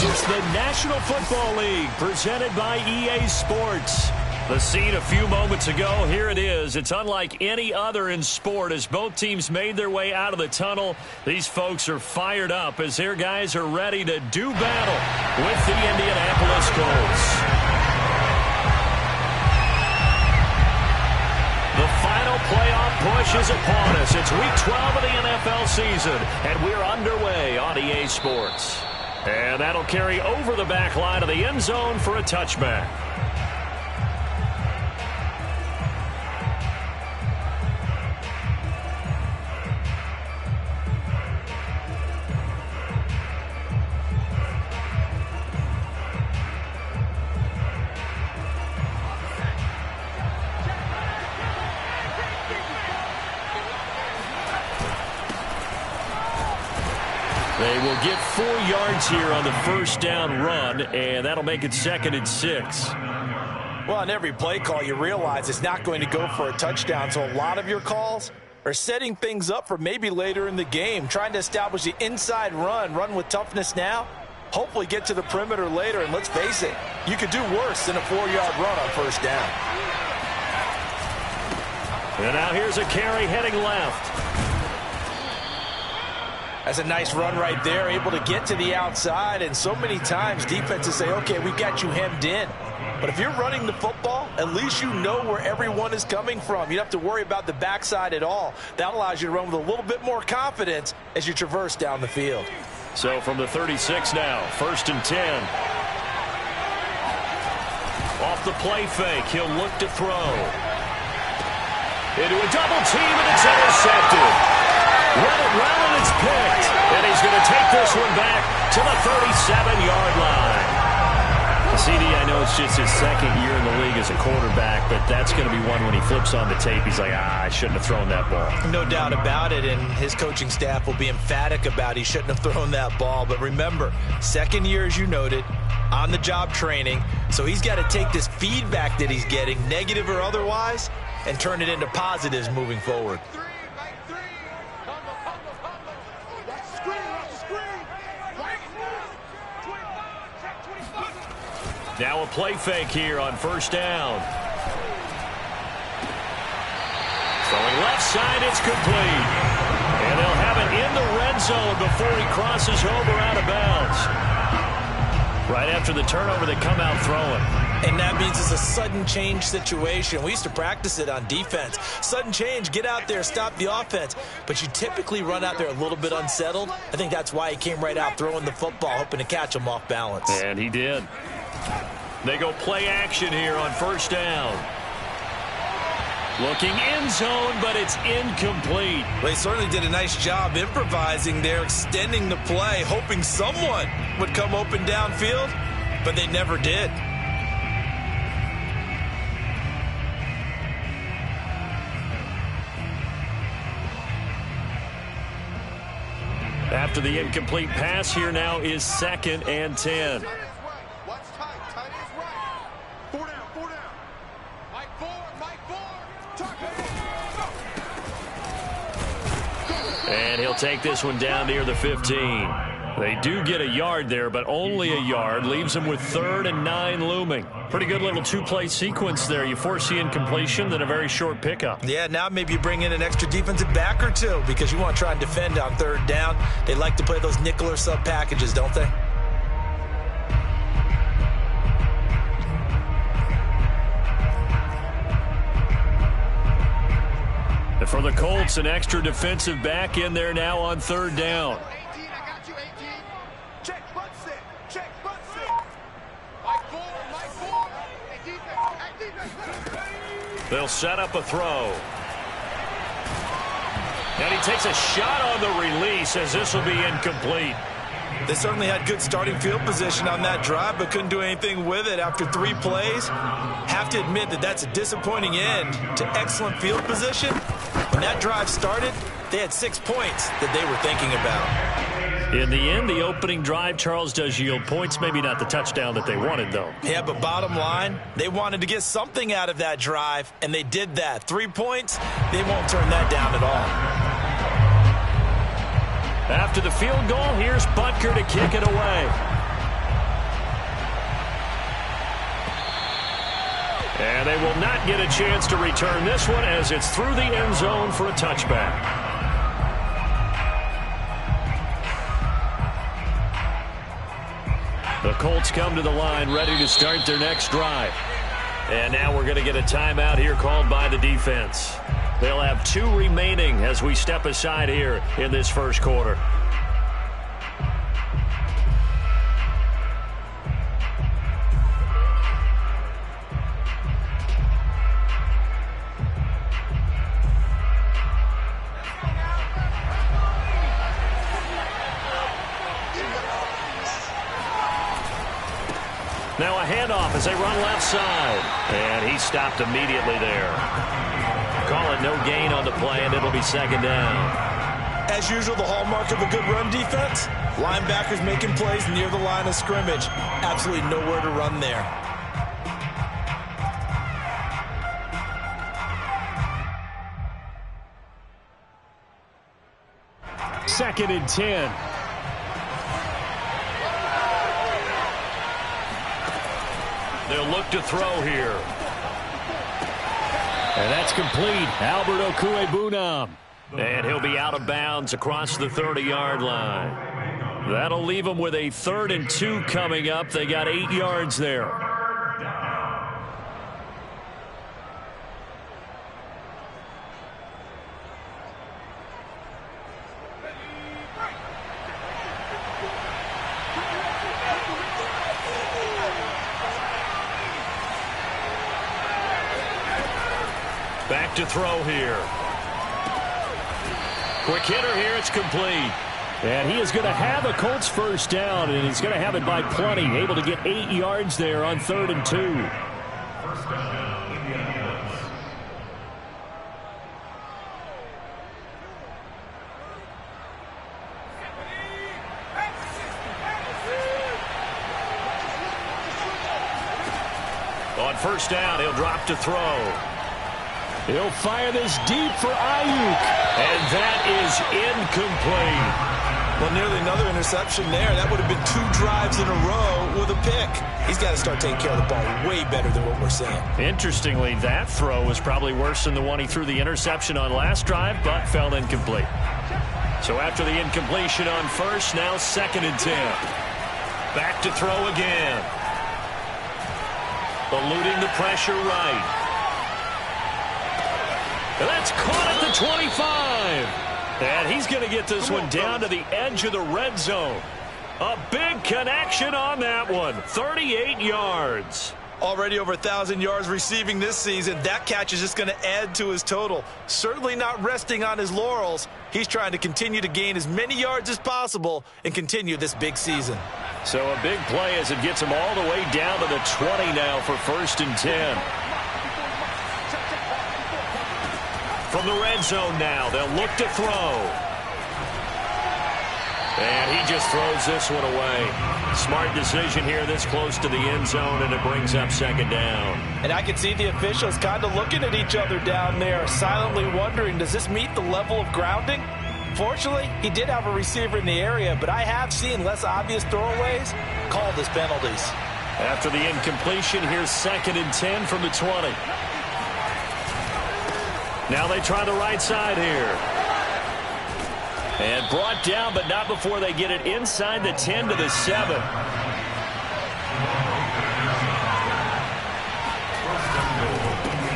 It's the National Football League presented by EA Sports. The scene a few moments ago, here it is. It's unlike any other in sport as both teams made their way out of the tunnel. These folks are fired up as their guys are ready to do battle with the Indianapolis Colts. The final playoff push is upon us. It's Week 12 of the NFL season, and we're underway on EA Sports. And that'll carry over the back line of the end zone for a touchback. They will get 4 yards here on the first down run, and that'll make it 2nd and 6. Well, on every play call, you realize it's not going to go for a touchdown, so a lot of your calls are setting things up for maybe later in the game, trying to establish the inside run with toughness now, hopefully get to the perimeter later, and let's face it, you could do worse than a 4-yard run on first down. And now here's a carry heading left. That's a nice run right there, able to get to the outside, and so many times defenses say, okay, we've got you hemmed in. But if you're running the football, at least you know where everyone is coming from. You don't have to worry about the backside at all. That allows you to run with a little bit more confidence as you traverse down the field. So from the 36 now, 1st and 10. Off the play fake, he'll look to throw. Into a double team, and it's intercepted. Run it well, and it's picked. And he's going to take this one back to the 37-yard line. CD, I know it's just his 2nd year in the league as a quarterback, but that's going to be one when he flips on the tape. He's like, I shouldn't have thrown that ball. No doubt about it, and his coaching staff will be emphatic about he shouldn't have thrown that ball. But remember, 2nd year, as you noted, on-the-job training, so he's got to take this feedback that he's getting, negative or otherwise, and turn it into positives moving forward. Now a play fake here on first down. Throwing left side, it's complete. And they'll have it in the red zone before he crosses over out of bounds. Right after the turnover, they come out throwing. And that means it's a sudden change situation. We used to practice it on defense. Sudden change, get out there, stop the offense. But you typically run out there a little bit unsettled. I think that's why he came right out throwing the football, hoping to catch him off balance. And he did. They go play action here on first down. Looking end zone, but it's incomplete. Well, they certainly did a nice job improvising there, extending the play, hoping someone would come open downfield, but they never did. After the incomplete pass, here now is 2nd and 10. And he'll take this one down near the 15. They do get a yard there, but only a yard. Leaves them with 3rd and 9 looming. Pretty good little 2-play sequence there. You force the incompletion, then a very short pickup. Yeah, now maybe you bring in an extra defensive back or two because you want to try and defend on 3rd down. They like to play those nickel or sub packages, don't they? And for the Colts, an extra defensive back in there now on 3rd down. They'll set up a throw. And he takes a shot on the release as this will be incomplete. They certainly had good starting field position on that drive, but couldn't do anything with it after 3 plays. Have to admit that that's a disappointing end to excellent field position. When that drive started, they had 6 points that they were thinking about. In the end, the opening drive, Charles, does yield points. Maybe not the touchdown that they wanted, though. Yeah, but bottom line, they wanted to get something out of that drive, and they did that. 3 points, they won't turn that down at all. After the field goal, here's Butker to kick it away. And they will not get a chance to return this one as it's through the end zone for a touchback. The Colts come to the line ready to start their next drive. And now we're going to get a timeout here called by the defense. They'll have 2 remaining as we step aside here in this first quarter. Now a handoff as they run left side. And he stopped immediately there. Call it no gain on the play, and it'll be second down. As usual, the hallmark of a good run defense, linebackers making plays near the line of scrimmage. Absolutely nowhere to run there. Second and 10. They'll look to throw here. And that's complete. Albert Okwuegbunam. And he'll be out of bounds across the 30-yard line. That'll leave them with a 3rd and 2 coming up. They got 8 yards there. Back to throw here. Quick hitter here. It's complete. And he is going to have a Colts first down, and he's going to have it by plenty. Able to get 8 yards there on 3rd and 2. On first down, he'll drop to throw. He'll fire this deep for Ayuk. And that is incomplete. Well, nearly another interception there. That would have been 2 drives in a row with a pick. He's got to start taking care of the ball way better than what we're seeing. Interestingly, that throw was probably worse than the one he threw the interception on last drive, but fell incomplete. So after the incompletion on first, now 2nd and 10. Back to throw again. Eluding the pressure right. And that's caught at the 25. And he's going to get this one down to the edge of the red zone. A big connection on that one. 38 yards. Already over 1,000 yards receiving this season. That catch is just going to add to his total. Certainly not resting on his laurels. He's trying to continue to gain as many yards as possible and continue this big season. So a big play as it gets him all the way down to the 20 now for 1st and 10. From the red zone now, they'll look to throw. And he just throws this one away. Smart decision here this close to the end zone, and it brings up 2nd down. And I can see the officials kind of looking at each other down there, silently wondering, does this meet the level of grounding? Fortunately, he did have a receiver in the area, but I have seen less obvious throwaways called as penalties. After the incompletion, here's 2nd and 10 from the 20. Now they try the right side here. And brought down, but not before they get it inside the 10 to the 7.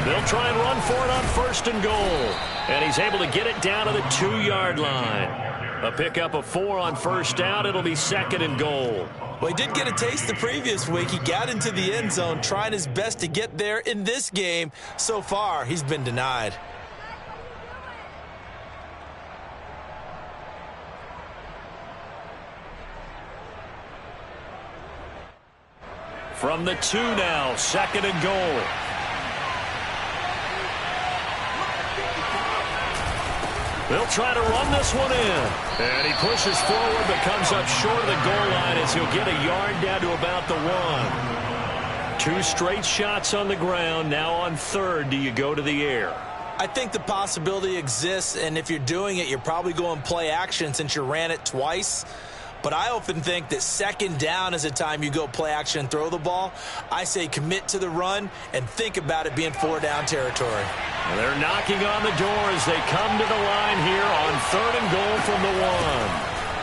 They'll try and run for it on 1st and goal. And he's able to get it down to the 2-yard line. A pickup of 4 on 1st down. It'll be 2nd and goal. Well, he did get a taste the previous week. He got into the end zone, trying his best to get there in this game. So far, he's been denied. From the 2 now, 2nd and goal. They'll try to run this one in. And he pushes forward but comes up short of the goal line as he'll get a yard down to about the 1. 2 straight shots on the ground. Now on 3rd, do you go to the air? I think the possibility exists, and if you're doing it, you're probably going play action since you ran it twice. but I often think that second down is a time you go play action and throw the ball. I say commit to the run and think about it being 4-down territory. They're knocking on the door as they come to the line here on 3rd and goal from the 1.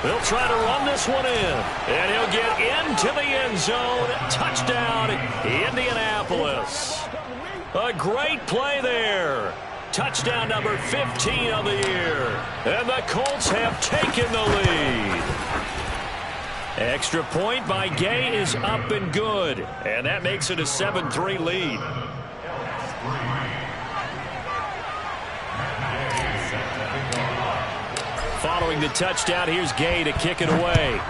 They'll try to run this one in, and he'll get into the end zone. Touchdown, Indianapolis. A great play there. Touchdown number 15 of the year. And the Colts have taken the lead. Extra point by Gay is up and good. And that makes it a 7-3 lead. Following the touchdown, here's Gay to kick it away.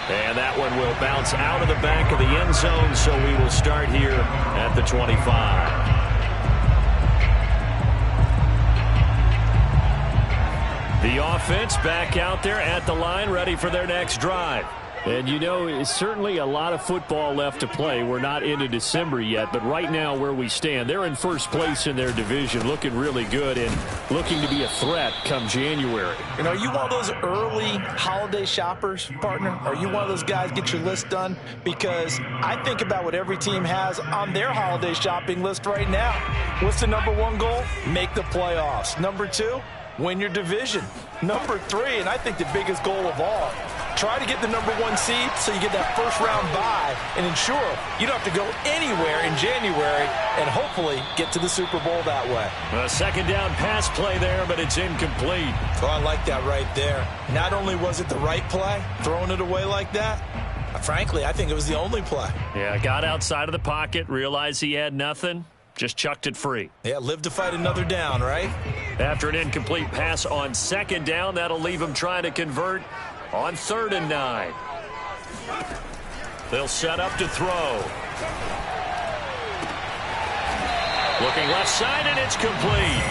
And that one will bounce out of the back of the end zone, so we will start here at the 25. The offense back out there at the line, ready for their next drive. And, you know, it's certainly a lot of football left to play. We're not into December yet, but right now where we stand, they're in first place in their division, looking really good and looking to be a threat come January. You know, are you one of those early holiday shoppers, partner? Are you one of those guys get your list done? Because I think about what every team has on their holiday shopping list right now. What's the number 1 goal? Make the playoffs. Number 2, win your division. Number 3, and I think the biggest goal of all, try to get the number 1 seed so you get that first-round bye and ensure you don't have to go anywhere in January and hopefully get to the Super Bowl that way. A second down pass play there, but it's incomplete. Oh, I like that right there. Not only was it the right play, throwing it away like that, frankly, I think it was the only play. Yeah, got outside of the pocket, realized he had nothing, just chucked it free. Yeah, live to fight another down, right? After an incomplete pass on second down, that'll leave him trying to convert on 3rd and 9. They'll set up to throw. Looking left side, and it's complete.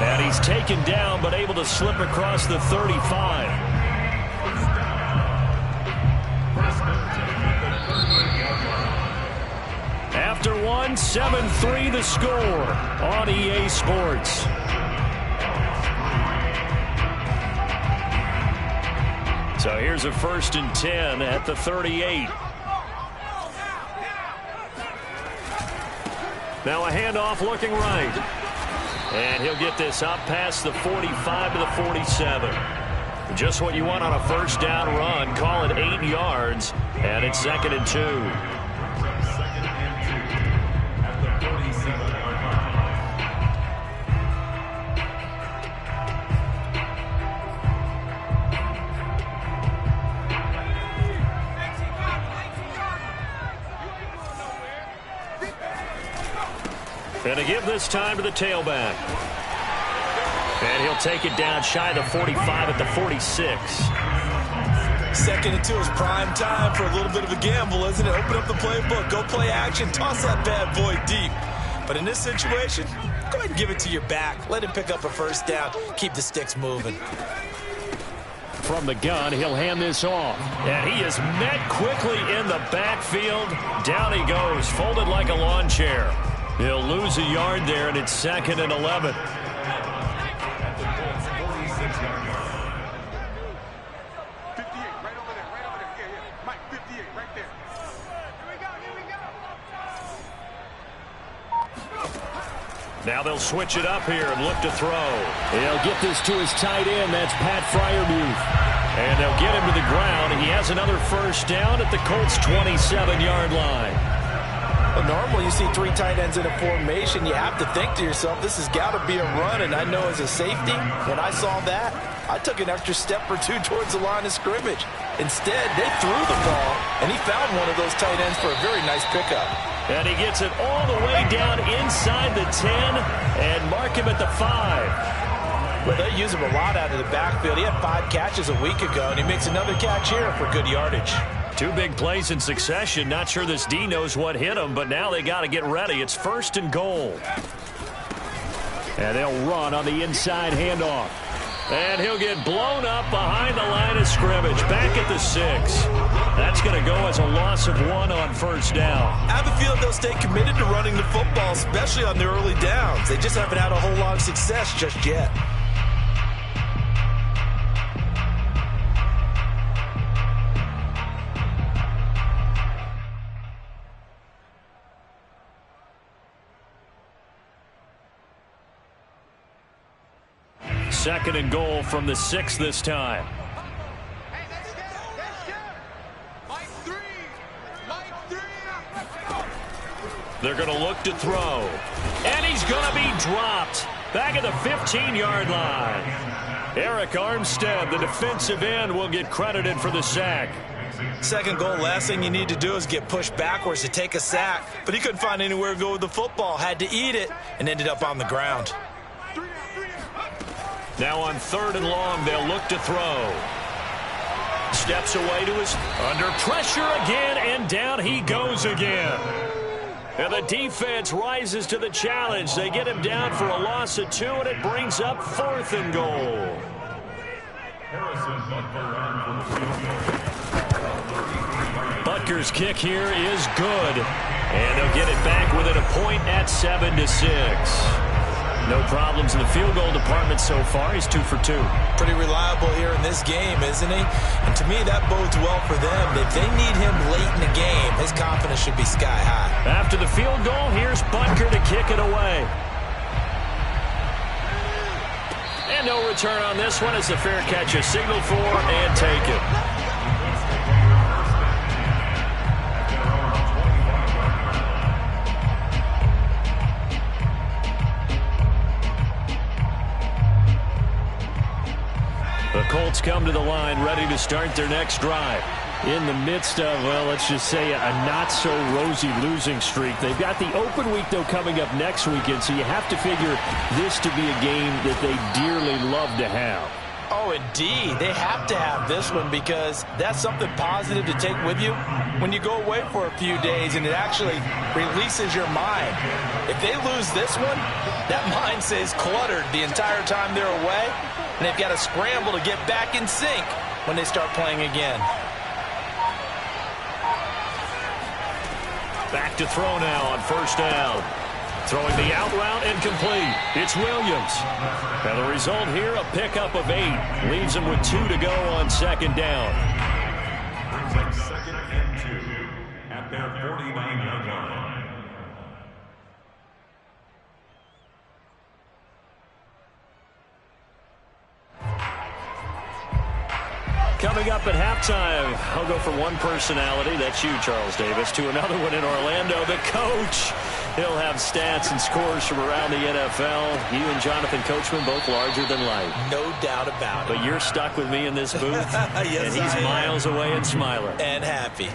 And he's taken down, but able to slip across the 35. After 1, 7-3 the score on EA Sports. So here's a 1st and 10 at the 38. Now a handoff looking right. And he'll get this up past the 45 to the 47. Just what you want on a first down run. Call it 8 yards. And it's 2nd and 2. And to give this time to the tailback. And he'll take it down shy of the 45 at the 46. 2nd and 2 is prime time for a little bit of a gamble, isn't it? Open up the playbook, go play action, toss that bad boy deep. But in this situation, go ahead and give it to your back. Let him pick up a first down. Keep the sticks moving. From the gun, he'll hand this off. And he is met quickly in the backfield. Down he goes, folded like a lawn chair. He'll lose a yard there, and it's 2nd and 11. Now they'll switch it up here and look to throw. He'll get this to his tight end. That's Pat Freiermuth. And they'll get him to the ground. He has another first down at the Colts' 27-yard line. Well, normally you see 3 tight ends in a formation. You have to think to yourself, this has got to be a run. And I know as a safety, when I saw that, I took an extra step or 2 towards the line of scrimmage. Instead, they threw the ball, and he found one of those tight ends for a very nice pickup. And he gets it all the way down inside the 10 and mark him at the 5. Well, they use him a lot out of the backfield. He had 5 catches a week ago, and he makes another catch here for good yardage. 2 big plays in succession. Not sure this D knows what hit him, but now they got to get ready. It's 1st and goal. And they'll run on the inside handoff. And he'll get blown up behind the line of scrimmage. Back at the 6. That's going to go as a loss of 1 on first down. I have a feeling they'll stay committed to running the football, especially on the early downs. They just haven't had a whole lot of success just yet. second and goal from the 6 this time. They're going to look to throw. And he's going to be dropped. Back at the 15-yard line. Eric Armstead, the defensive end, will get credited for the sack. Second goal, last thing you need to do is get pushed backwards to take a sack. But he couldn't find anywhere to go with the football. Had to eat it and ended up on the ground. Now on 3rd and long, they'll look to throw. Steps away to his under pressure again, and down he goes again. And the defense rises to the challenge. They get him down for a loss of 2, and it brings up 4th and goal. Butker's kick here is good. And they'll get it back within a point at 7-6. No problems in the field goal department so far. He's 2 for 2. Pretty reliable here in this game, isn't he? And to me, that bodes well for them. If they need him late in the game, his confidence should be sky high. After the field goal, here's Butker to kick it away. And no return on this one as the fair catch is signaled for and taken. The Colts come to the line ready to start their next drive. In the midst of, well, let's just say a not-so-rosy losing streak. They've got the open week, though, coming up next weekend, so you have to figure this to be a game that they dearly love to have. Oh, indeed. They have to have this one because that's something positive to take with you when you go away for a few days, and it actually releases your mind. If they lose this one, that mind stays cluttered the entire time they're away, and they've got to scramble to get back in sync when they start playing again. Back to throw now on 1st down. Throwing the out route incomplete. It's Williams. And the result here, a pickup of 8. Leaves him with 2 to go on 2nd down. Brings up 2nd and 2 at their 49-yard line. Coming up at halftime, I'll go from one personality, that's you, Charles Davis, to another one in Orlando, the coach. He'll have stats and scores from around the NFL. You and Jonathan Coachman, both larger than life. No doubt about it. But you're stuck with me in this booth, yes, and he's miles away and smiling. And happy.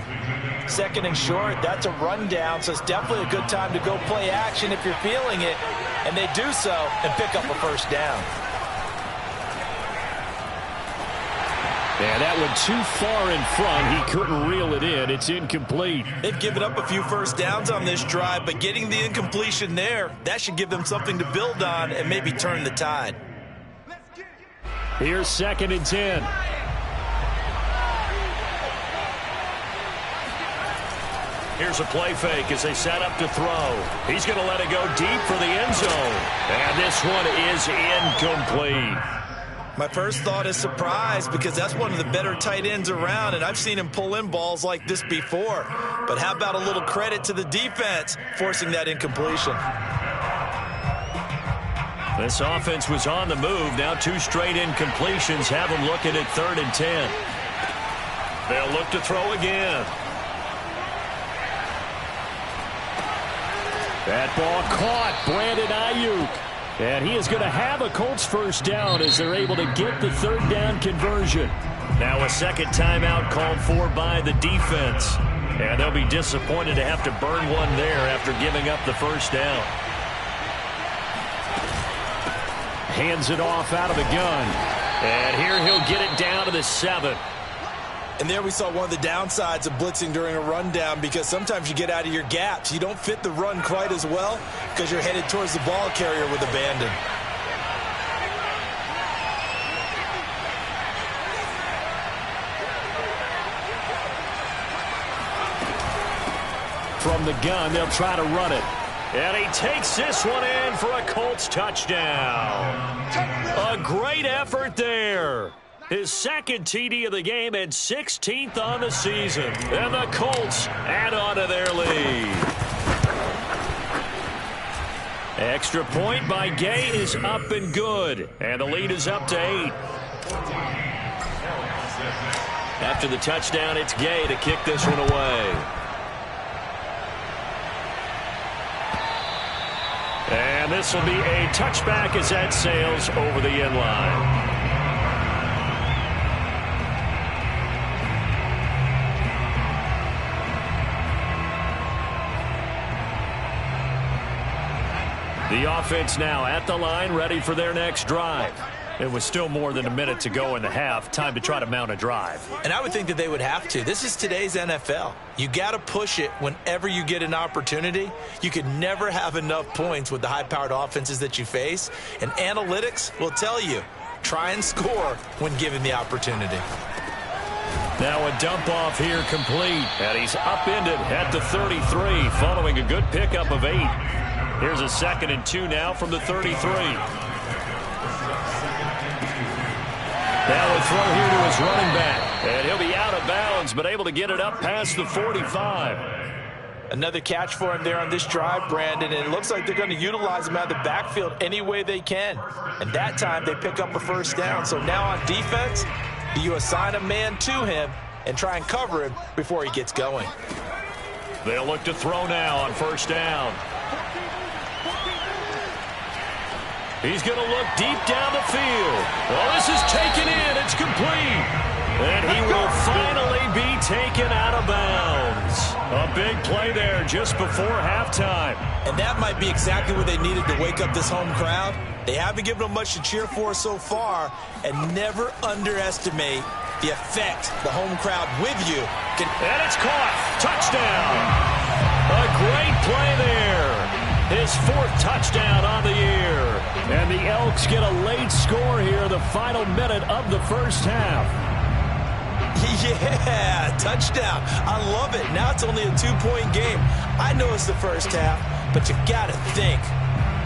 2nd and short, that's a rundown, so it's definitely a good time to go play action if you're feeling it. And they do so and pick up a 1st down. Yeah, that one too far in front. He couldn't reel it in. It's incomplete. They've given up a few 1st downs on this drive, but getting the incompletion there, that should give them something to build on and maybe turn the tide. Here's 2nd and 10. Here's a play fake as they set up to throw. He's going to let it go deep for the end zone. And this one is incomplete. My first thought is surprise because that's one of the better tight ends around, and I've seen him pull in balls like this before. But how about a little credit to the defense forcing that incompletion? This offense was on the move. Now 2 straight incompletions have them looking at 3rd and 10. They'll look to throw again. That ball caught. Brandon Ayuk. And he is going to have a Colts 1st down as they're able to get the 3rd down conversion. Now a 2nd timeout called for by the defense. And they'll be disappointed to have to burn one there after giving up the 1st down. Hands it off out of the gun. And here he'll get it down to the 7. And there we saw one of the downsides of blitzing during a rundown because sometimes you get out of your gaps. You don't fit the run quite as well because you're headed towards the ball carrier with abandon. From the gun, they'll try to run it. And he takes this one in for a Colts touchdown. A great effort there. His 2nd TD of the game and 16th on the season. And the Colts add on to their lead. Extra point by Gay is up and good. And the lead is up to 8. After the touchdown, it's Gay to kick this one away. And this will be a touchback as that sails over the end line. The offense now at the line, ready for their next drive. It was still more than a minute to go in the half. Time to try to mount a drive. And I would think that they would have to. This is today's NFL. You got to push it whenever you get an opportunity. You can never have enough points with the high-powered offenses that you face. And analytics will tell you, try and score when given the opportunity. Now a dump off here complete. And he's upended at the 33 following a good pickup of 8. Here's a 2nd and 2 now from the 33. Now a throw here to his running back. And he'll be out of bounds, but able to get it up past the 45. Another catch for him there on this drive, Brandon, and it looks like they're going to utilize him out of the backfield any way they can. And that time they pick up a first down. So now on defense, do you assign a man to him and try and cover him before he gets going? They'll look to throw now on first down. He's going to look deep down the field. Well, this is taken in. It's complete. And he will finally be taken out of bounds. A big play there just before halftime. And that might be exactly what they needed to wake up this home crowd. They haven't given them much to cheer for so far. And never underestimate the effect the home crowd with you can. And it's caught. Touchdown. A great play there. His 4th touchdown on the year. And the Elks get a late score here, the final minute of the first half. Yeah, touchdown. I love it. Now it's only a 2-point game. I know it's the first half, but you got to think.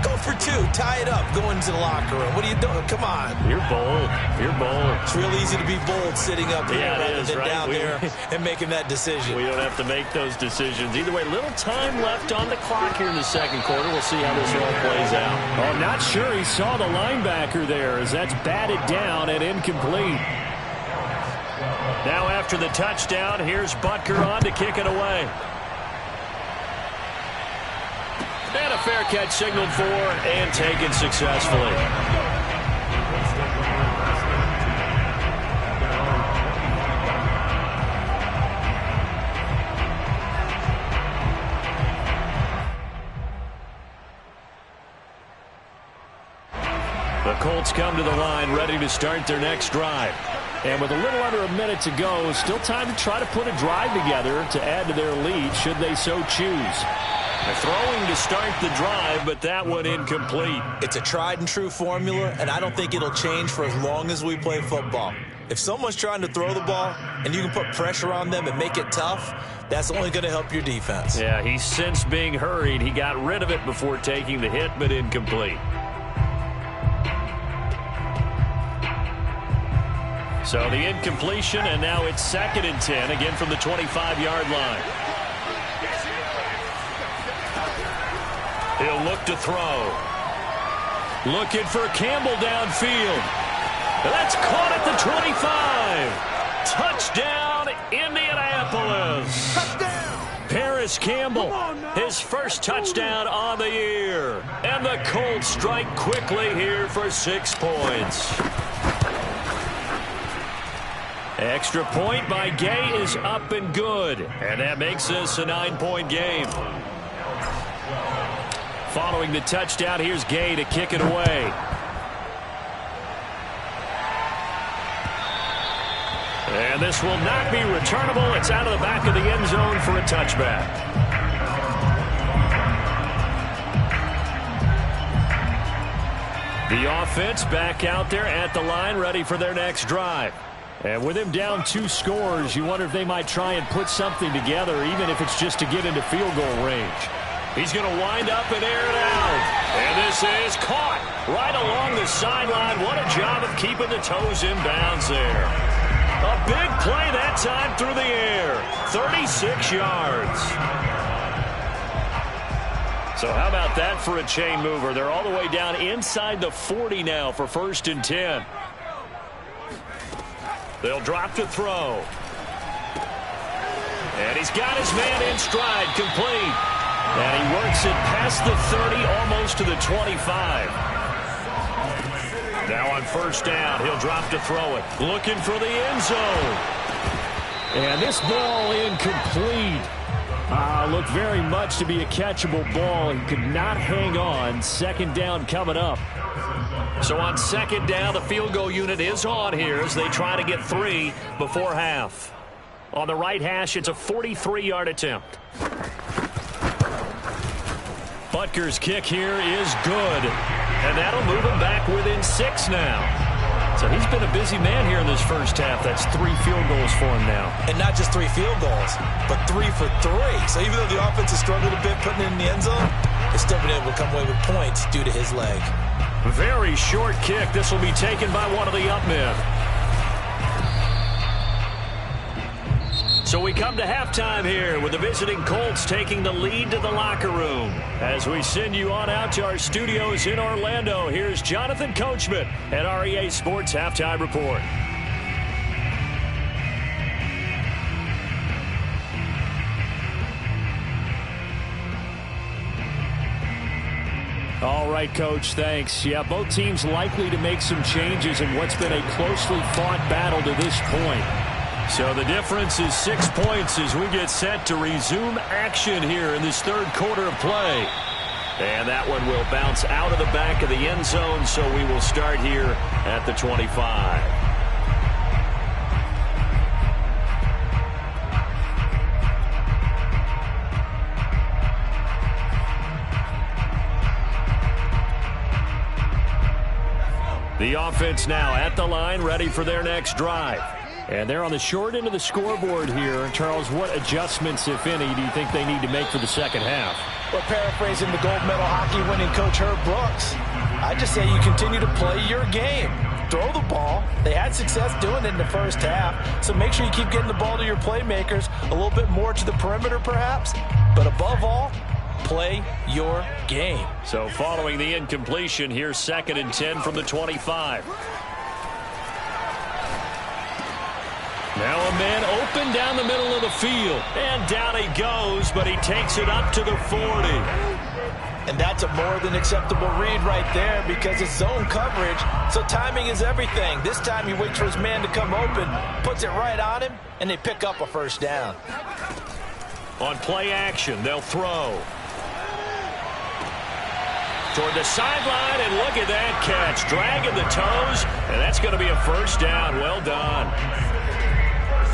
Go for 2. Tie it up. Go into the locker room. What are you doing? Come on. You're bold. You're bold. It's real easy to be bold sitting up here rather than right? down there and making that decision. We don't have to make those decisions. Either way, little time left on the clock here in the second quarter. We'll see how this all plays out. Oh, I'm not sure he saw the linebacker there as that's batted down and incomplete. Now after the touchdown, here's Butker on to kick it away. And a fair catch signaled for and taken successfully. The Colts come to the line ready to start their next drive. And with a little under a minute to go, still time to try to put a drive together to add to their lead should they so choose. They're throwing to start the drive, but that one incomplete. It's a tried and true formula, and I don't think it'll change for as long as we play football. If someone's trying to throw the ball and you can put pressure on them and make it tough, that's only going to help your defense. Yeah, he sensed being hurried. He got rid of it before taking the hit, but incomplete. So the incompletion, and now it's 2nd and 10, again from the 25-yard line. He'll look to throw. Looking for Campbell downfield. That's caught at the 25. Touchdown, Indianapolis. Touchdown. Paris Campbell, his first touchdown on the year. And the Colts strike quickly here for 6 points. Extra point by Gay is up and good. And that makes this a 9-point game. Following the touchdown, here's Gay to kick it away. And this will not be returnable. It's out of the back of the end zone for a touchback. The offense back out there at the line, ready for their next drive. And with him down 2 scores, you wonder if they might try and put something together, even if it's just to get into field goal range. He's going to wind up and air it out. And this is caught right along the sideline. What a job of keeping the toes in bounds there. A big play that time through the air. 36 yards. So how about that for a chain mover? They're all the way down inside the 40 now for 1st and 10. They'll drop to throw. And he's got his man in stride, complete. And he works it past the 30, almost to the 25. Now on 1st down, he'll drop to throw it. Looking for the end zone. And this ball incomplete. Looked very much to be a catchable ball. He could not hang on. 2nd down coming up. So on 2nd down, the field goal unit is on here as they try to get 3 before half. On the right hash, it's a 43-yard attempt. Butker's kick here is good. And that'll move him back within 6 now. So he's been a busy man here in this first half. That's 3 field goals for him now. And not just 3 field goals, but 3 for 3. So even though the offense has struggled a bit putting it in the end zone, they've still been able to come away with points due to his leg. Very short kick. This will be taken by one of the up men. So we come to halftime here with the visiting Colts taking the lead to the locker room. As we send you on out to our studios in Orlando, here's Jonathan Coachman at REA Sports Halftime Report. All right, Coach, thanks. Yeah, both teams likely to make some changes in what's been a closely fought battle to this point. So the difference is 6 points as we get set to resume action here in this 3rd quarter of play. And that one will bounce out of the back of the end zone, so we will start here at the 25. The offense now at the line, ready for their next drive. And they're on the short end of the scoreboard here. Charles, what adjustments, if any, do you think they need to make for the 2nd half? Well, paraphrasing the gold medal hockey winning coach Herb Brooks, I just say you continue to play your game. Throw the ball. They had success doing it in the first half, so make sure you keep getting the ball to your playmakers, a little bit more to the perimeter perhaps, but above all, play your game. So following the incompletion, here's 2nd and 10 from the 25. Now a man open down the middle of the field. And down he goes, but he takes it up to the 40. And that's a more than acceptable read right there because it's zone coverage, so timing is everything. This time he waits for his man to come open, puts it right on him, and they pick up a 1st down. On play action, they'll throw. Toward the sideline, and look at that catch. Dragging the toes, and that's going to be a 1st down. Well done.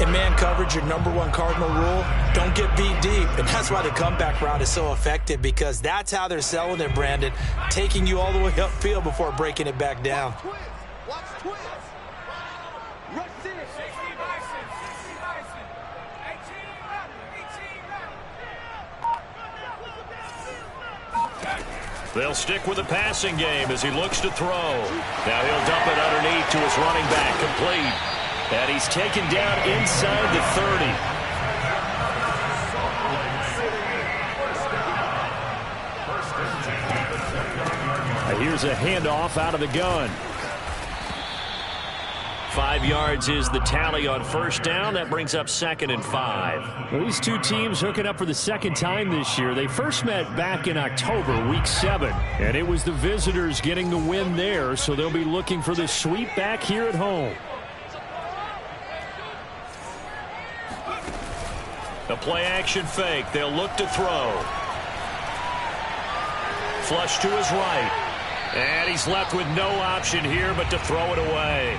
In man coverage, your #1 cardinal rule, don't get beat deep. And that's why the comeback route is so effective, because that's how they're selling it, Brandon. Taking you all the way upfield before breaking it back down. They'll stick with the passing game as he looks to throw. Now he'll dump it underneath to his running back, complete. And he's taken down inside the 30. Here's a handoff out of the gun. 5 yards is the tally on 1st down. That brings up 2nd and 5. Well, these two teams hooking up for the 2nd time this year. They first met back in October, week 7. And it was the visitors getting the win there, so they'll be looking for the sweep back here at home. A play-action fake. They'll look to throw. Flush to his right. And he's left with no option here but to throw it away.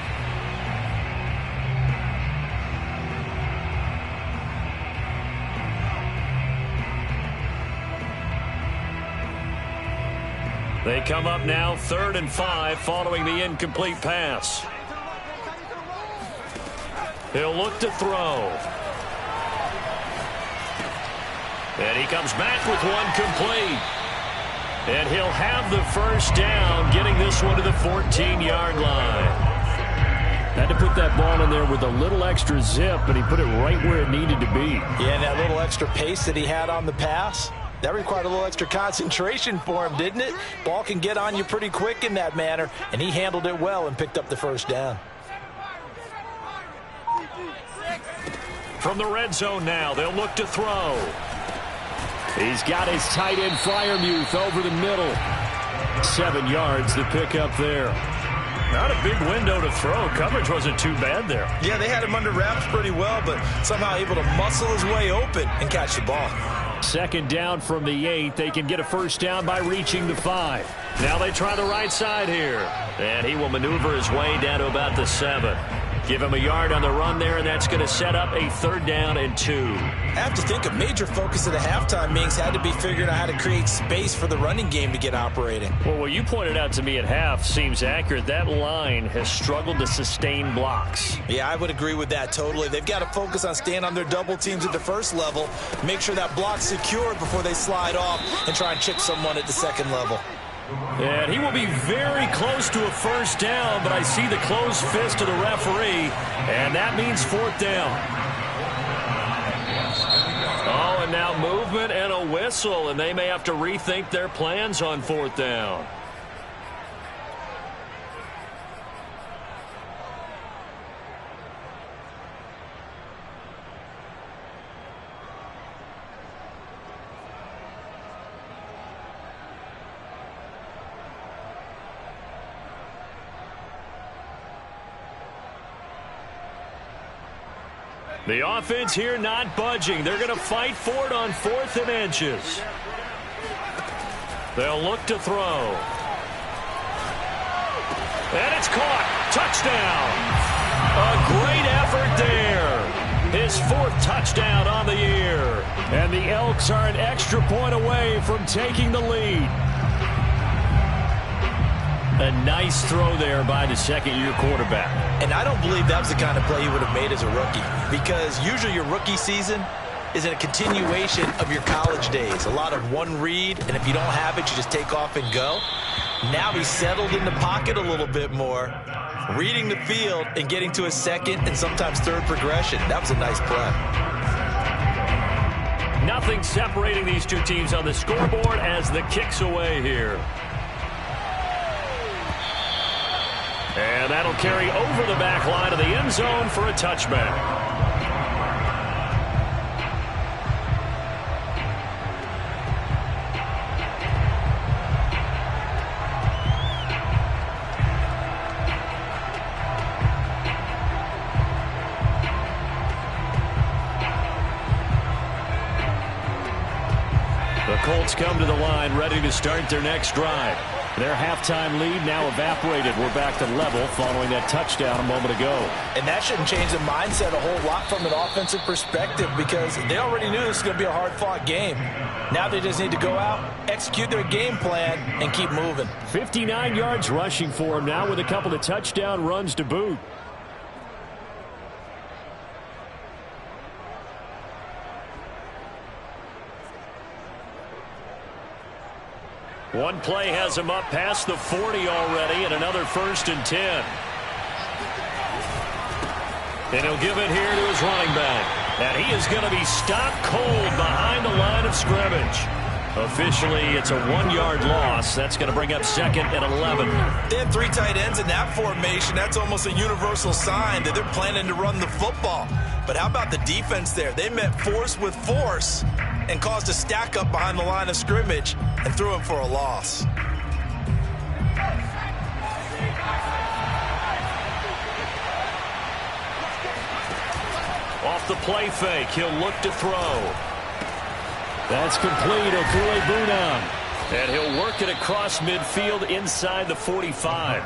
They come up now 3rd and 5 following the incomplete pass. He'll look to throw. And he comes back with one complete. And he'll have the 1st down, getting this one to the 14-yard line. Had to put that ball in there with a little extra zip, but he put it right where it needed to be. Yeah, and that little extra pace that he had on the pass, That required a little extra concentration for him, didn't it? Ball can get on you pretty quick in that manner, and he handled it well and picked up the first down. From the red zone now, they'll look to throw. He's got his tight end Fryermuth over the middle. 7 yards to pick up there. Not a big window to throw. Coverage wasn't too bad there. Yeah, they had him under wraps pretty well, but somehow able to muscle his way open and catch the ball. 2nd down from the 8. They can get a first down by reaching the 5. Now they try the right side here. And he will maneuver his way down to about the 7. Give him a yard on the run there, and that's going to set up a 3rd down and 2. I have to think a major focus of the halftime meetings had to be figuring out how to create space for the running game to get operating. Well, what you pointed out to me at half seems accurate. That line has struggled to sustain blocks. Yeah, I would agree with that totally. They've got to focus on staying on their double teams at the first level, make sure that block's secured before they slide off and try and chip someone at the 2nd level. And he will be very close to a first down, but I see the closed fist of the referee, and that means 4th down. Oh, and now movement and a whistle, and they may have to rethink their plans on 4th down. The offense here not budging. They're going to fight for it on 4th and inches. They'll look to throw. And it's caught. Touchdown. A great effort there. His 4th touchdown on the year. And the Elks are an extra point away from taking the lead. A nice throw there by the 2nd-year quarterback. And I don't believe that was the kind of play he would have made as a rookie, because usually your rookie season is a continuation of your college days. A lot of one read, and if you don't have it, you just take off and go. Now he's settled in the pocket a little bit more, reading the field and getting to a 2nd and sometimes 3rd progression. That was a nice play. Nothing separating these two teams on the scoreboard as the kick's away here. And that'll carry over the back line of the end zone for a touchback. The Colts come to the line ready to start their next drive. Their halftime lead now evaporated. We're back to level following that touchdown a moment ago. And that shouldn't change the mindset a whole lot from an offensive perspective, because they already knew this was going to be a hard-fought game. Now they just need to go out, execute their game plan, and keep moving. 59 yards rushing for him now with a couple of touchdown runs to boot. One play has him up past the 40 already, and another 1st and 10. And he'll give it here to his running back. And he is going to be stopped cold behind the line of scrimmage. Officially, it's a 1-yard loss. That's going to bring up 2nd and 11. They had 3 tight ends in that formation. That's almost a universal sign that they're planning to run the football. But how about the defense there? They met force with force and caused a stack up behind the line of scrimmage and threw him for a loss. Off the play fake, he'll look to throw. That's complete. Okule-Bunam. And he'll work it across midfield inside the 45.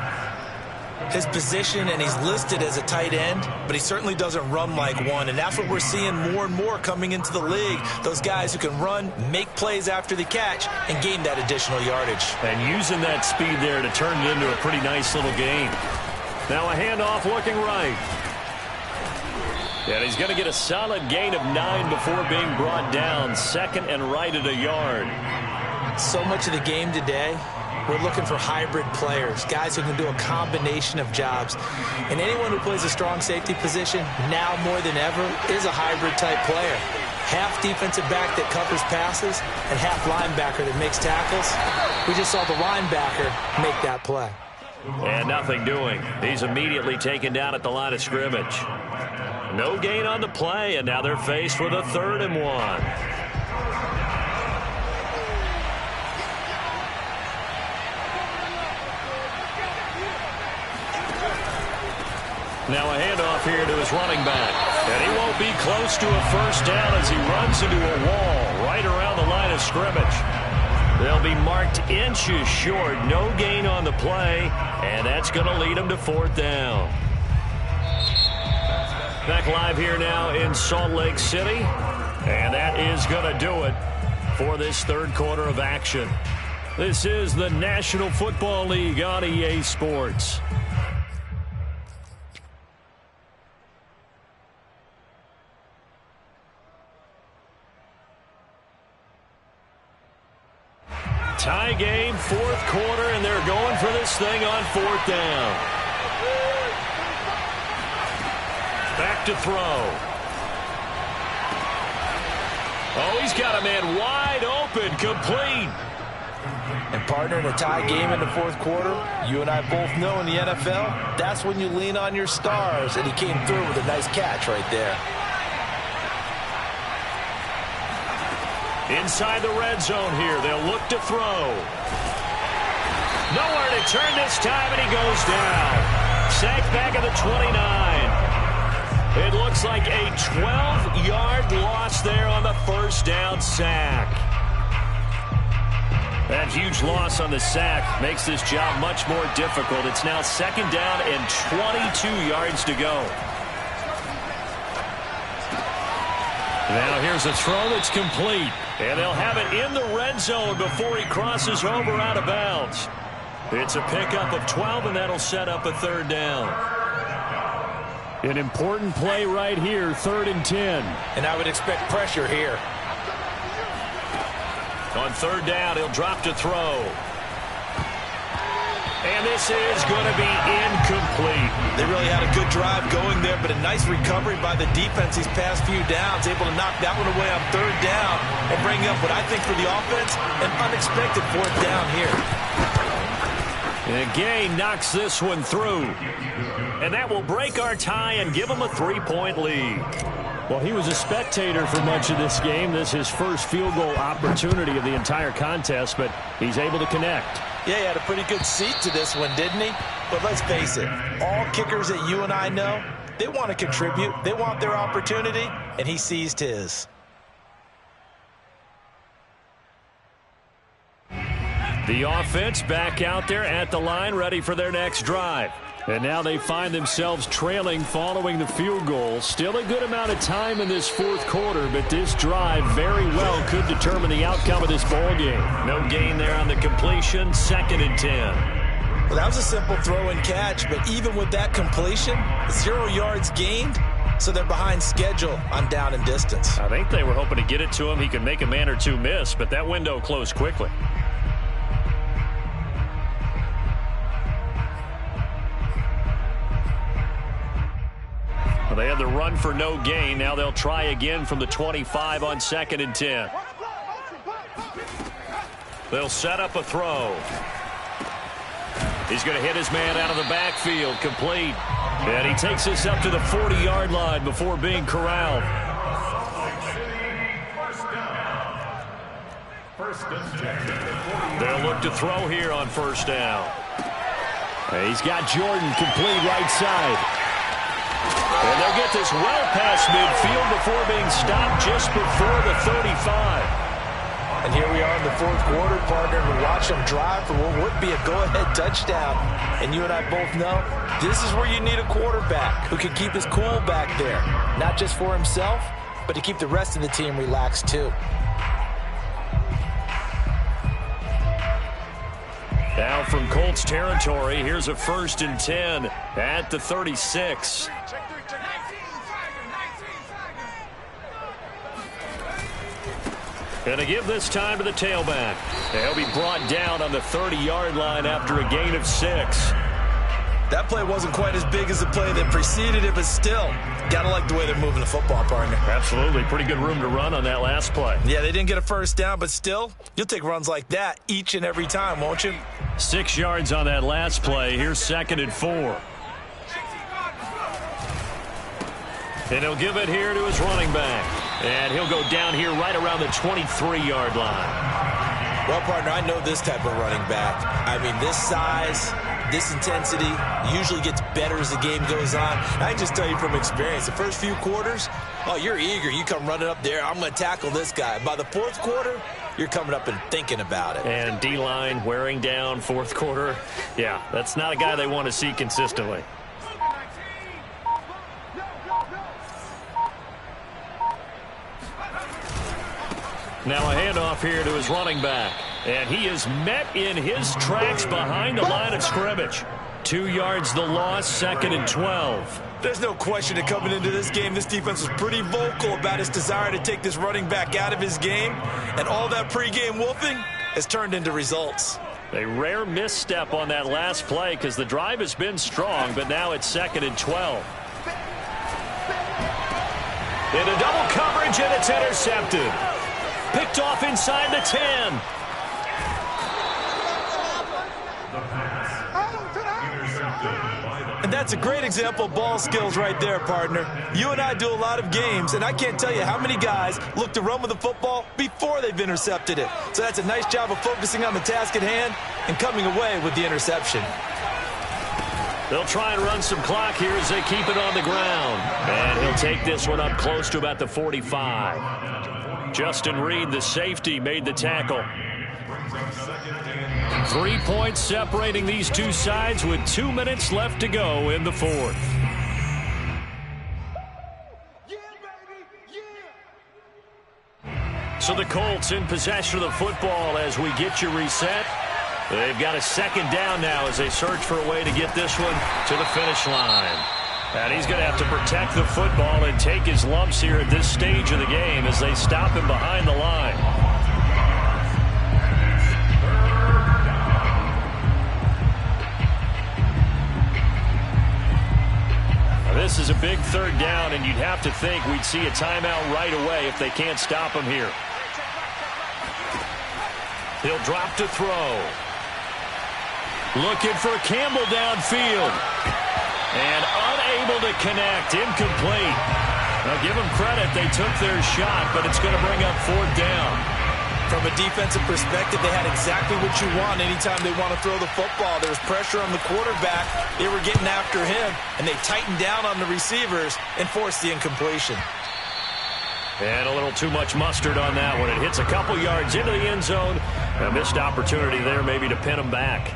His position, and he's listed as a tight end, but he certainly doesn't run like one, and that's what we're seeing more and more coming into the league. Those guys who can run, make plays after the catch, and gain that additional yardage. And using that speed there to turn it into a pretty nice little gain. Now a handoff looking right. And he's going to get a solid gain of 9 before being brought down. 2nd and right at a yard. So much of the game today, we're looking for hybrid players, guys who can do a combination of jobs. And anyone who plays a strong safety position, now more than ever, is a hybrid type player. half defensive back that covers passes and half linebacker that makes tackles. We just saw the linebacker make that play. And nothing doing. He's immediately taken down at the line of scrimmage. No gain on the play, and now they're faced with a 3rd and 1. Now a handoff here to his running back. And he won't be close to a first down as he runs into a wall right around the line of scrimmage. They'll be marked inches short. No gain on the play, and that's going to lead them to 4th down. Back live here now in Salt Lake City. And that is going to do it for this 3rd quarter of action. This is the National Football League on EA Sports. Tie game, 4th quarter, and they're going for this thing on 4th down. Back to throw. Oh, he's got a man wide open, complete. And partner, in a tie game in the 4th quarter, you and I both know in the NFL, that's when you lean on your stars, and he came through with a nice catch right there. Inside the red zone here, they'll look to throw. Nowhere to turn this time, and he goes down. Sacked back at the 29. It looks like a 12-yard loss there on the first down sack. That huge loss on the sack makes this job much more difficult. It's now 2nd down and 22 yards to go. Now here's a throw that's complete. And they'll have it in the red zone before he crosses over out of bounds. It's a pickup of 12, and that'll set up a 3rd down. An important play right here, 3rd and 10. And I would expect pressure here. On 3rd down, he'll drop to throw. And this is going to be incomplete. They really had a good drive going there, but a nice recovery by the defense these past few downs, able to knock that one away on 3rd down and bring up what I think for the offense, an unexpected 4th down here. And Gay knocks this one through. And that will break our tie and give them a 3-point lead. Well, he was a spectator for much of this game. This is his first field goal opportunity of the entire contest, but he's able to connect. Yeah, he had a pretty good seat to this one, didn't he? But let's face it, all kickers that you and I know, they want to contribute. They want their opportunity, and he seized his. The offense back out there at the line, ready for their next drive. And now they find themselves trailing following the field goal. Still a good amount of time in this 4th quarter, but this drive very well could determine the outcome of this ball game. No gain there on the completion, 2nd and 10. Well, that was a simple throw and catch, but even with that completion, 0 yards gained, so they're behind schedule on down and distance. I think they were hoping to get it to him. He could make a man or two miss, but that window closed quickly. They had the run for no gain. Now they'll try again from the 25 on 2nd and 10. They'll set up a throw. He's going to hit his man out of the backfield, complete. And he takes this up to the 40-yard line before being corralled. They'll look to throw here on 1st down. He's got Jordan complete right side. And they'll get this well past midfield before being stopped just before the 35. And here we are in the 4th quarter, partner, and we watch them drive for what would be a go-ahead touchdown. And you and I both know this is where you need a quarterback who can keep his cool back there. Not just for himself, but to keep the rest of the team relaxed too. Now from Colts territory, here's a 1st and 10 at the 36. Going to give this time to the tailback. He'll be brought down on the 30-yard line after a gain of 6. That play wasn't quite as big as the play that preceded it, but still, got to like the way they're moving the football, partner. Absolutely. Pretty good room to run on that last play. Yeah, they didn't get a first down, but still, you'll take runs like that each and every time, won't you? 6 yards on that last play. Here's 2nd and 4. And he'll give it here to his running back. And he'll go down here right around the 23-yard line. Well, partner, I know this type of running back. I mean, this size, this intensity usually gets better as the game goes on. I can just tell you from experience, the first few quarters, oh, you're eager. You come running up there, I'm going to tackle this guy. By the fourth quarter, you're coming up and thinking about it. And D-line wearing down fourth quarter. Yeah, that's not a guy they want to see consistently. Now a handoff here to his running back. And he is met in his tracks behind the line of scrimmage. 2 yards the loss, 2nd and 12. There's no question that coming into this game, this defense was pretty vocal about its desire to take this running back out of his game. And all that pregame wolfing has turned into results. A rare misstep on that last play because the drive has been strong, but now it's 2nd and 12. Into double coverage, and it's intercepted. Picked off inside the 10. And that's a great example of ball skills right there, partner. You and I do a lot of games, and I can't tell you how many guys look to run with the football before they've intercepted it. So that's a nice job of focusing on the task at hand and coming away with the interception. They'll try and run some clock here as they keep it on the ground. And he'll take this one up close to about the 45. Justin Reed, the safety, made the tackle. 3 points separating these two sides with 2 minutes left to go in the fourth. So the Colts in possession of the football as we get you reset. They've got a 2nd down now as they search for a way to get this one to the finish line. And he's going to have to protect the football and take his lumps here at this stage of the game as they stop him behind the line. Now, this is a big 3rd down, and you'd have to think we'd see a timeout right away if they can't stop him here. He'll drop to throw. Looking for Campbell downfield. And unable to connect. Incomplete. Now, give them credit. They took their shot, but it's going to bring up 4th down. From a defensive perspective, they had exactly what you want anytime they want to throw the football. There was pressure on the quarterback. They were getting after him, and they tightened down on the receivers and forced the incompletion. And a little too much mustard on that one. It hits a couple yards into the end zone. A missed opportunity there maybe to pin them back.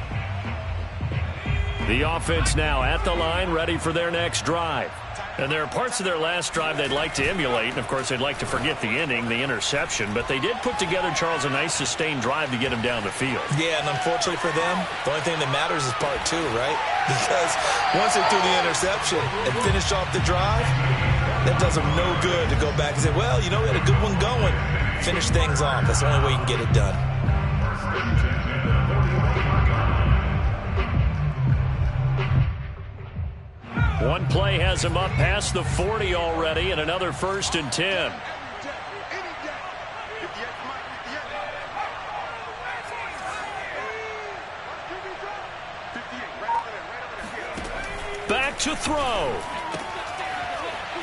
The offense now at the line, ready for their next drive. And there are parts of their last drive they'd like to emulate, and of course they'd like to forget the inning, the interception, but they did put together, Charles, a nice sustained drive to get him down the field. Yeah, and unfortunately for them, the only thing that matters is part 2, right? Because once they threw the interception and finished off the drive, that does them no good to go back and say, well, you know, we had a good one going. Finish things off. That's the only way you can get it done. One play has him up past the 40 already, and another 1st and 10. Back to throw.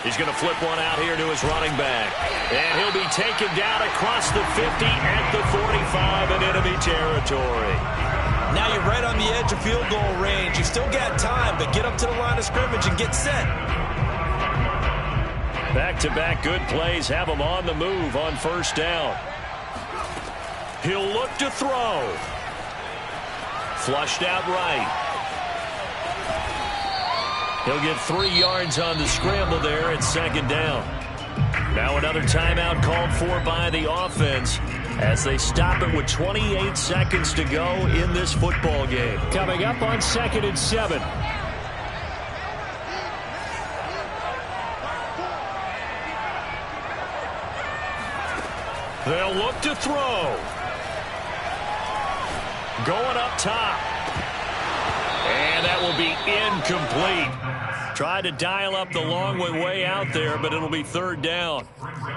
He's going to flip one out here to his running back. And he'll be taken down across the 50 at the 45 in enemy territory. Now you're right on the edge of field goal range. You've still got time, but get up to the line of scrimmage and get set. Back-to-back good plays have him on the move on 1st down. He'll look to throw. Flushed out right. He'll get 3 yards on the scramble there at 2nd down. Now another timeout called for by the offense as they stop it with 28 seconds to go in this football game. Coming up on 2nd and 7. They'll look to throw. Going up top. And that will be incomplete. Tried to dial up the long way out there, but it'll be third down.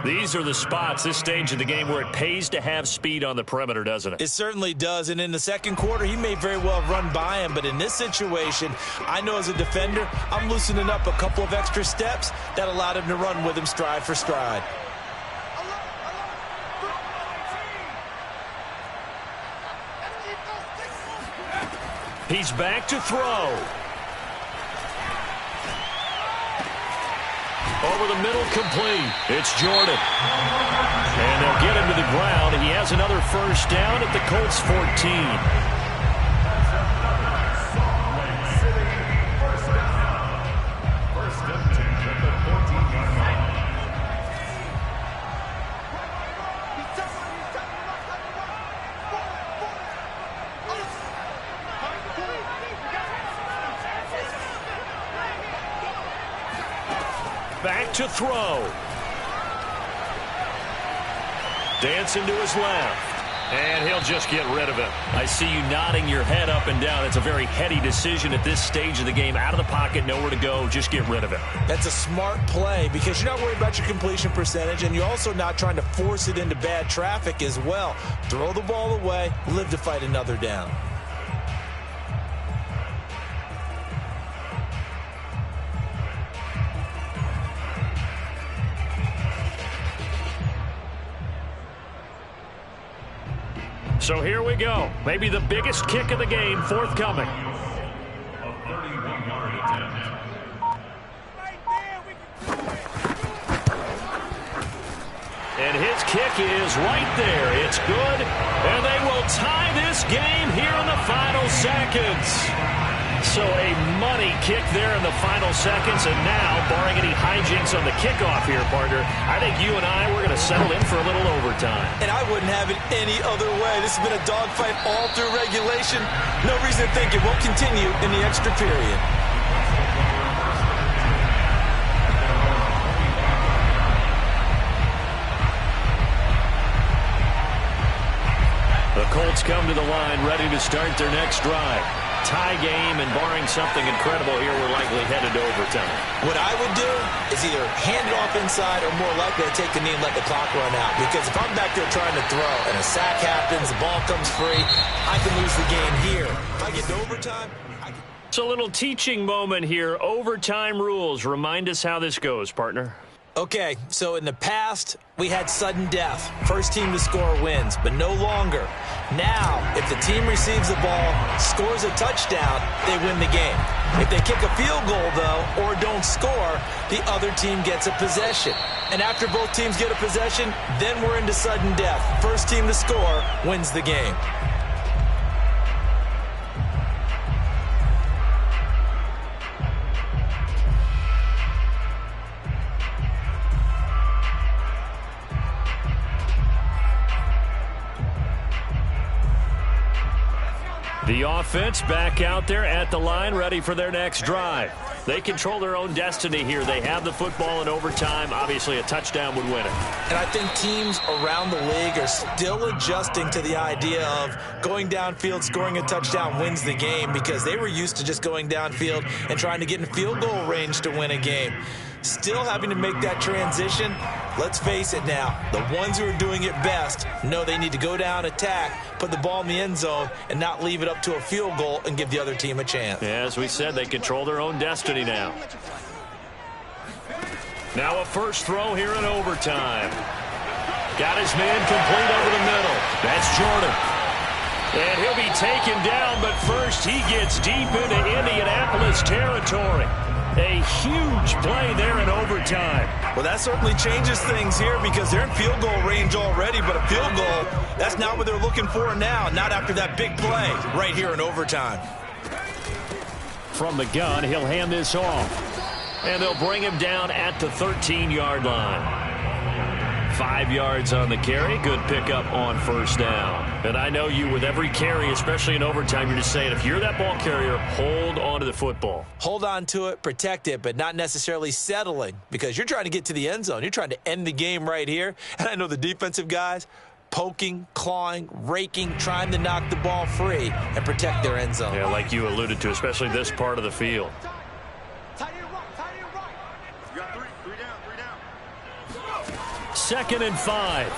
These are the spots, this stage of the game, where it pays to have speed on the perimeter, doesn't it? It certainly does, and in the second quarter, he may very well run by him, but in this situation, I know as a defender, I'm loosening up a couple of extra steps that allowed him to run with him stride for stride. He's back to throw. Over the middle, complete. It's Jordan. And they'll get him to the ground. He has another first down at the Colts 14. Back to throw. Dancing to his left. And he'll just get rid of it. I see you nodding your head up and down. It's a very heady decision at this stage of the game. Out of the pocket, nowhere to go. Just get rid of it. That's a smart play because you're not worried about your completion percentage, and you're also not trying to force it into bad traffic as well. Throw the ball away, live to fight another down. So here we go. Maybe the biggest kick of the game forthcoming. A 31-yard attempt. And his kick is right there. It's good. And they will tie this game here in the final seconds. So a money kick there in the final seconds. And now, barring any hijinks on the kickoff here, partner, I think you and I, we're going to settle in for a little overtime. And I wouldn't have it any other way. This has been a dogfight all through regulation. No reason to think it won't continue in the extra period. The Colts come to the line, ready to start their next drive. Tie game, and barring something incredible here, we're likely headed to overtime. What I would do is either hand it off inside or more likely to take the knee and let the clock run out. Because if I'm back there trying to throw and a sack happens, the ball comes free, I can lose the game here. If I get to overtime, I can... So a little teaching moment here. Overtime rules. Remind us how this goes, partner. Okay, so in the past, we had sudden death. First team to score wins, but no longer. Now, if the team receives the ball, scores a touchdown, they win the game. If they kick a field goal, though, or don't score, the other team gets a possession. And after both teams get a possession, then we're into sudden death. First team to score wins the game. The offense back out there at the line, ready for their next drive. They control their own destiny here. They have the football in overtime. Obviously, a touchdown would win it. And I think teams around the league are still adjusting to the idea of going downfield, scoring a touchdown wins the game, because they were used to just going downfield and trying to get in field goal range to win a game. Still having to make that transition. Let's face it now, the ones who are doing it best know they need to go down, attack, put the ball in the end zone, and not leave it up to a field goal and give the other team a chance. Yeah, as we said, they control their own destiny now. Now a first throw here in overtime. Got his man complete over the middle. That's Jordan. And he'll be taken down, but first he gets deep into Indianapolis territory. A huge play there in overtime. Well, that certainly changes things here because they're in field goal range already, but a field goal, that's not what they're looking for now, not after that big play right here in overtime. From the gun, he'll hand this off. And they'll bring him down at the 13-yard line. 5 yards on the carry. Good pickup on first down. And I know you, with every carry, especially in overtime, you're just saying, if you're that ball carrier, hold on to the football. Hold on to it, protect it, but not necessarily settling, because you're trying to get to the end zone. You're trying to end the game right here. And I know the defensive guys, poking, clawing, raking, trying to knock the ball free and protect their end zone. Yeah, like you alluded to, especially this part of the field. Second and 5.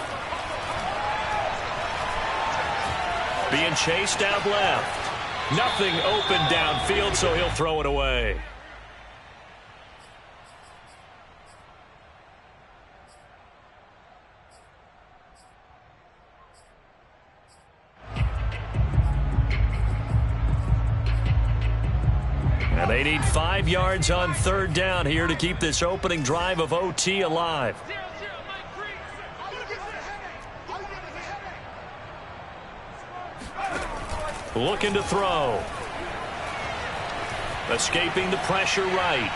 Being chased out left. Nothing open downfield, so he'll throw it away. And they need 5 yards on third down here to keep this opening drive of OT alive. Looking to throw. Escaping the pressure right.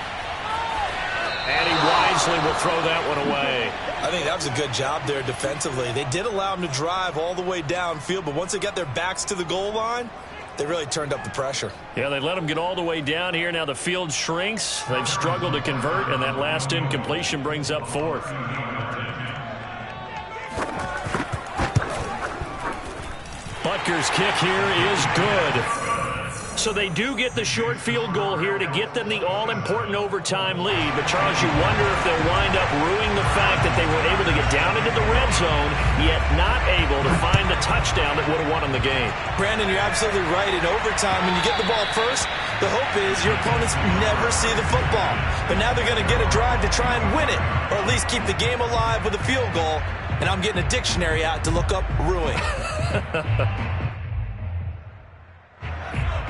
And he wisely will throw that one away. I think that was a good job there defensively. They did allow him to drive all the way downfield, but once they got their backs to the goal line, they really turned up the pressure. Yeah, they let him get all the way down here. Now the field shrinks. They've struggled to convert, and that last incompletion brings up 4th. Butker's kick here is good. So they do get the short field goal here to get them the all-important overtime lead. But, Charles, you wonder if they'll wind up ruining the fact that they were able to get down into the red zone, yet not able to find the touchdown that would have won them the game. Brandon, you're absolutely right. In overtime, when you get the ball first, the hope is your opponents never see the football. But now they're going to get a drive to try and win it, or at least keep the game alive with a field goal. And I'm getting a dictionary out to look up ruin.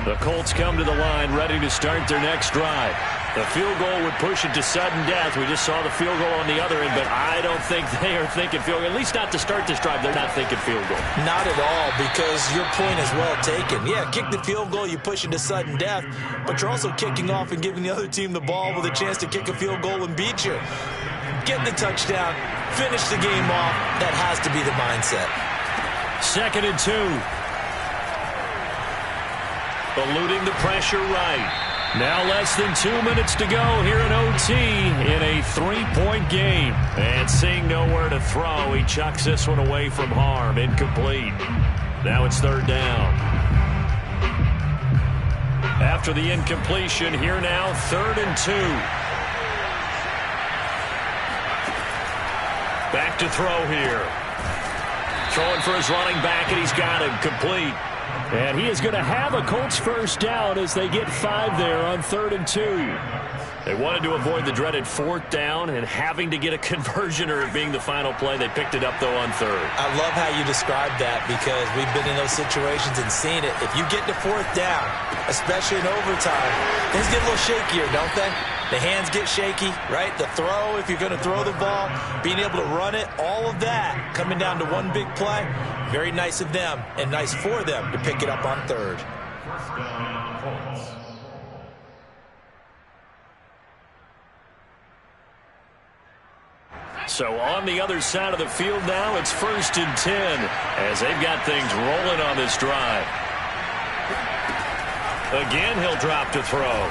The Colts come to the line ready to start their next drive. The field goal would push it to sudden death. We just saw the field goal on the other end, but I don't think they are thinking field goal. At least not to start this drive. They're not thinking field goal. Not at all, because your point is well taken. Yeah, kick the field goal, you push it to sudden death, but you're also kicking off and giving the other team the ball with a chance to kick a field goal and beat you. Get the touchdown, finish the game off. That has to be the mindset. 2nd and 2. Eluding the pressure right. Now less than 2 minutes to go here in OT in a 3-point game. And seeing nowhere to throw, he chucks this one away from harm. Incomplete. Now it's 3rd down. After the incompletion, here now 3rd and 2. Back to throw here. Throwing for his running back, and he's got him complete. And he is going to have a Colts first down as they get 5 there on 3rd and 2. They wanted to avoid the dreaded 4th down and having to get a conversion or it being the final play. They picked it up, though, on 3rd. I love how you described that because we've been in those situations and seen it. If you get to 4th down, especially in overtime, things get a little shakier, don't they? The hands get shaky, right? The throw, if you're going to throw the ball, being able to run it, all of that coming down to one big play. Very nice of them and nice for them to pick it up on 3rd. So on the other side of the field now, it's 1st and 10 as they've got things rolling on this drive. Again, he'll drop to throw.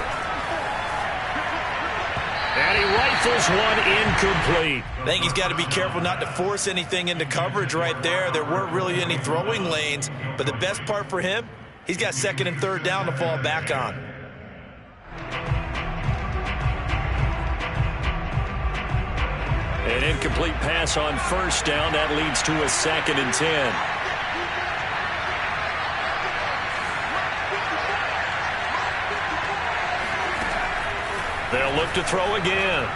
And he rifles one incomplete. I think he's got to be careful not to force anything into coverage right there. There weren't really any throwing lanes, but the best part for him, he's got 2nd and 3rd down to fall back on. An incomplete pass on 1st down. That leads to a 2nd and 10. They'll look to throw again.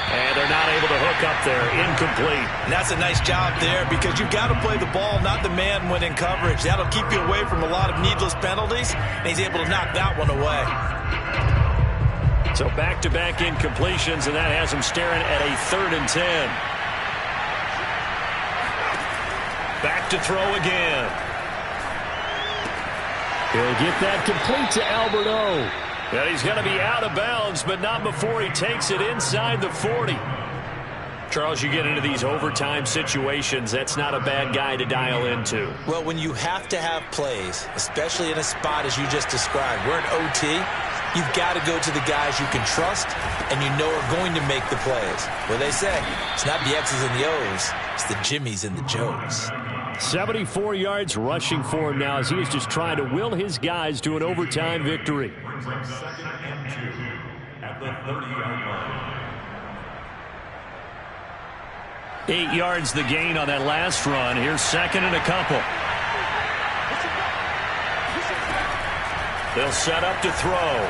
And they're not able to hook up there. Incomplete. And that's a nice job there because you've got to play the ball, not the man when in coverage. That'll keep you away from a lot of needless penalties, and he's able to knock that one away. So back-to-back incompletions, and that has him staring at a 3rd and 10. Back to throw again. He'll get that complete to Alberto. And he's going to be out of bounds, but not before he takes it inside the 40. Charles, you get into these overtime situations, that's not a bad guy to dial into. Well, when you have to have plays, especially in a spot as you just described, we're in OT, you've got to go to the guys you can trust and you know are going to make the plays. What they say, it's not the X's and the O's, it's the Jimmies and the Joes. 74 yards rushing for him now as he is just trying to will his guys to an overtime victory. Brings up 2nd and 2 at the 30-yard line. 8 yards the gain on that last run. Here's 2nd and a couple. They'll set up to throw.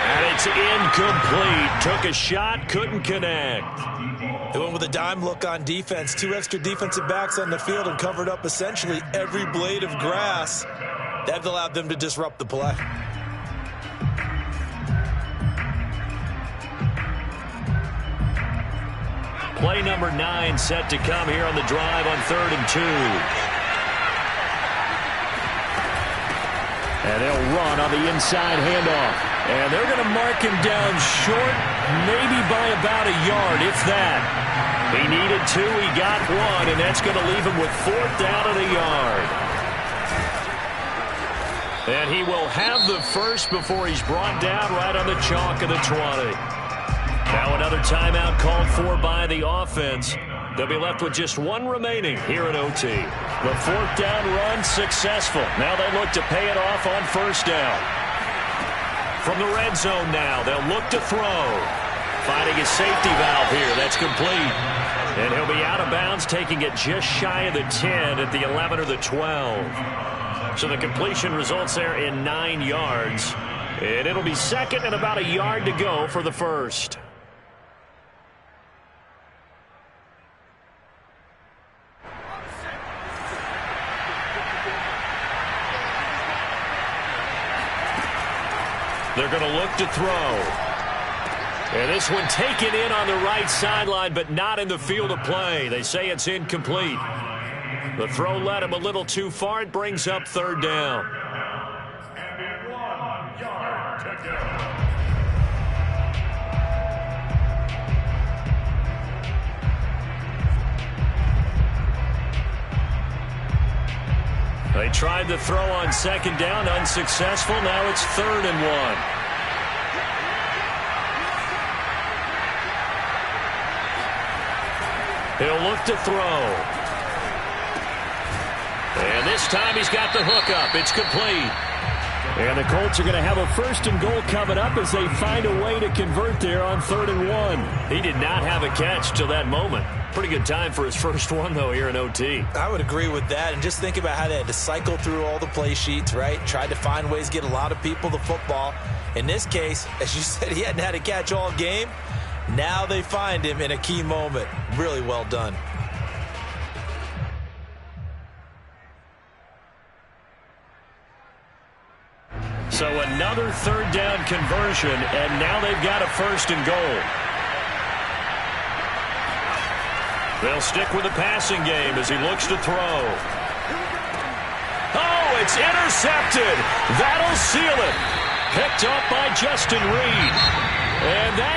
And it's incomplete. Took a shot, couldn't connect. They went with a dime look on defense. 2 extra defensive backs on the field and covered up essentially every blade of grass. That allowed them to disrupt the play. Play number 9 set to come here on the drive on 3rd and 2. And they'll run on the inside handoff. And they're going to mark him down short, maybe by about a yard, if that. He needed 2, he got 1, and that's going to leave him with 4th down and a yard. And he will have the first before he's brought down right on the chalk of the 20. Now another timeout called for by the offense. They'll be left with just 1 remaining here at OT. The 4th down run successful. Now they look to pay it off on 1st down. From the red zone now, they'll look to throw. Finding his safety valve here. That's complete. And he'll be out of bounds, taking it just shy of the 10 at the 11 or the 12. So the completion results there in 9 yards. And it'll be 2nd and about a yard to go for the first. They're going to look to throw. And this one taken in on the right sideline, but not in the field of play. They say it's incomplete. The throw led him a little too far. It brings up 3rd down. And 1 yard to go. They tried to throw on 2nd down, unsuccessful. Now it's 3rd and 1. He'll look to throw. And this time he's got the hook up. It's complete. And the Colts are going to have a 1st and goal coming up as they find a way to convert there on 3rd and 1. He did not have a catch till that moment. Pretty good time for his first one, though, here in OT. I would agree with that. And just think about how they had to cycle through all the play sheets, right? Tried to find ways to get a lot of people the football. In this case, as you said, he hadn't had a catch all game. Now they find him in a key moment. Really well done. So another 3rd down conversion, and now they've got a 1st and goal. They'll stick with the passing game as he looks to throw. Oh, it's intercepted. That'll seal it. Picked up by Justin Reed. And that